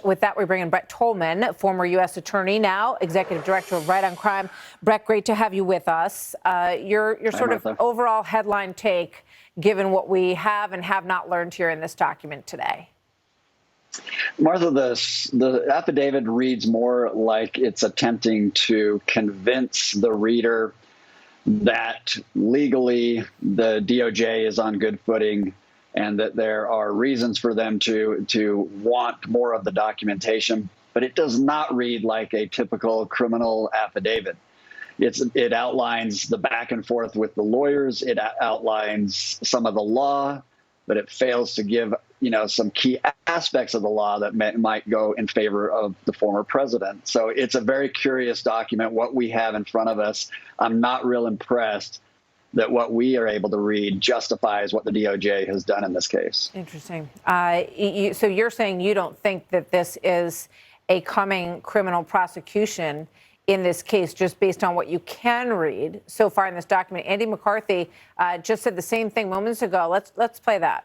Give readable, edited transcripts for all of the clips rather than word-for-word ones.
With that, we bring in Brett Tolman, former U.S. attorney, now executive director of Right on Crime. Brett, great to have you with us. Your sort of overall headline take, given what we have and have not learned here in this document today. Martha, the affidavit reads more like it's attempting to convince the reader that legally the DOJ is on good footing and that there are reasons for them to want more of the documentation. But it does not read like a typical criminal affidavit. It outlines the back and forth with the lawyers. It outlines some of the law, but it fails to give, some key aspects of the law that might go in favor of the former president. So it's a very curious document, what we have in front of us. I'm not real impressed that what we are able to read justifies what the DOJ has done in this case. Interesting. So you're saying you don't think that this is a coming criminal prosecution in this case, just based on what you can read so far in this document. Andy McCarthy just said the same thing moments ago. Let's play that.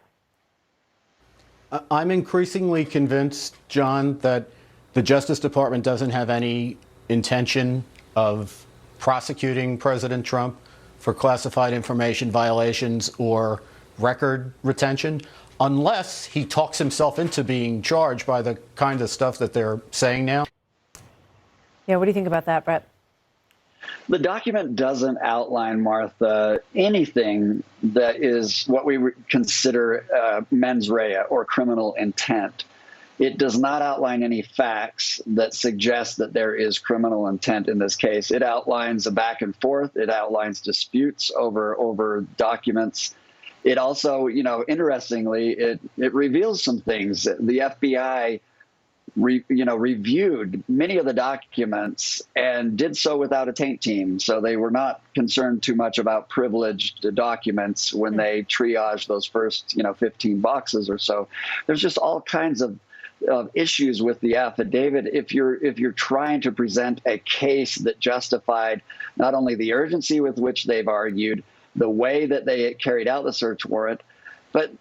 I'm increasingly convinced, John, that the Justice Department doesn't have any intention of prosecuting President Trump for classified information violations or record retention, unless he talks himself into being charged by the kind of stuff that they're saying now. Yeah, what do you think about that, Brett? The document doesn't outline, Martha, anything that is what we consider mens rea or criminal intent. It does not outline any facts that suggest that there is criminal intent in this case. It outlines a back and forth. It outlines disputes over documents. It also, interestingly, it reveals some things. The FBI reviewed many of the documents and did so without a taint team. So they were not concerned too much about privileged documents when they triaged those first, 15 boxes or so. There's just all kinds of issues with the affidavit. If you're trying to present a case that justified not only the urgency with which they've argued, the way that they carried out the search warrant, but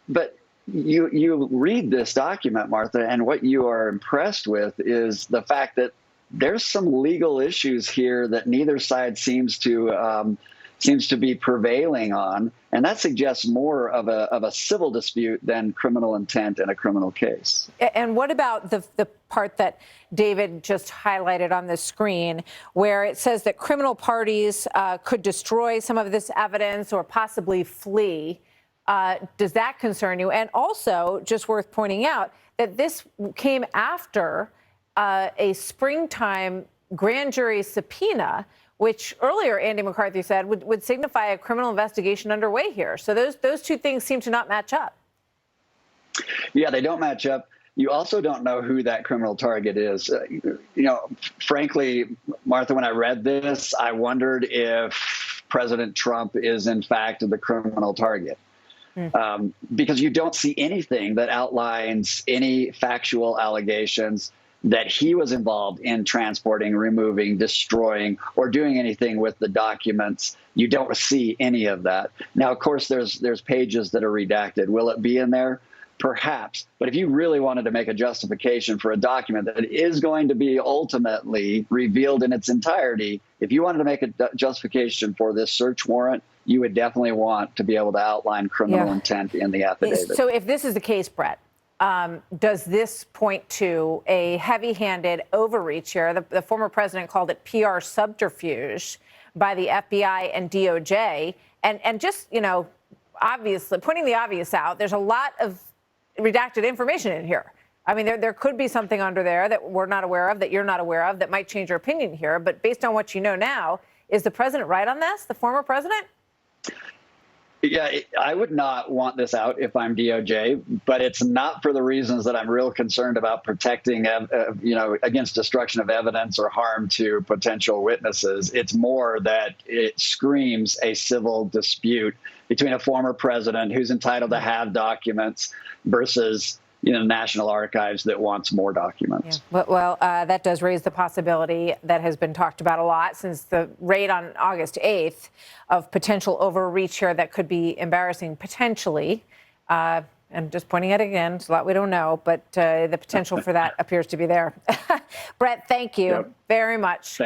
you read this document, Martha, and what you are impressed with is the fact that there's some legal issues here that neither side seems to be prevailing on, and that suggests more of a civil dispute than criminal intent in a criminal case. And what about the part that David just highlighted on the screen, where it says that criminal parties could destroy some of this evidence or possibly flee? Does that concern you? And also, just worth pointing out that this came after a springtime grand jury subpoena, which earlier Andy McCarthy said would signify a criminal investigation underway here. So those two things seem to not match up. Yeah, they don't match up. You also don't know who that criminal target is. Frankly, Martha, when I read this, I wondered if President Trump is in fact the criminal target. Because you don't see anything that outlines any factual allegations that he was involved in transporting, removing, destroying, or doing anything with the documents. You don't see any of that. Now, of course, there's pages that are redacted. Will it be in there? Perhaps. But if you really wanted to make a justification for a document that is going to be ultimately revealed in its entirety, if you wanted to make a justification for this search warrant, you would definitely want to be able to outline criminal intent in the affidavit. So if this is the case, Brett, does this point to a heavy-handed overreach here? The former president called it PR subterfuge by the FBI and DOJ. And just, obviously, pointing the obvious out, there's a lot of redacted information in here. I mean, there could be something under there that we're not aware of, that you're not aware of, that might change your opinion here. But based on what you know now, is the president right on this, the former president? Yeah, I would not want this out if I'm DOJ, but it's not for the reasons that I'm real concerned about protecting, against destruction of evidence or harm to potential witnesses. It's more that it screams a civil dispute between a former president who's entitled to have documents versus National Archives that wants more documents. Yeah. Well, that does raise the possibility that has been talked about a lot since the raid on August 8th of potential overreach here that could be embarrassing potentially. I'm just pointing it again. It's a lot we don't know, but the potential for that appears to be there. Brett, thank you very much.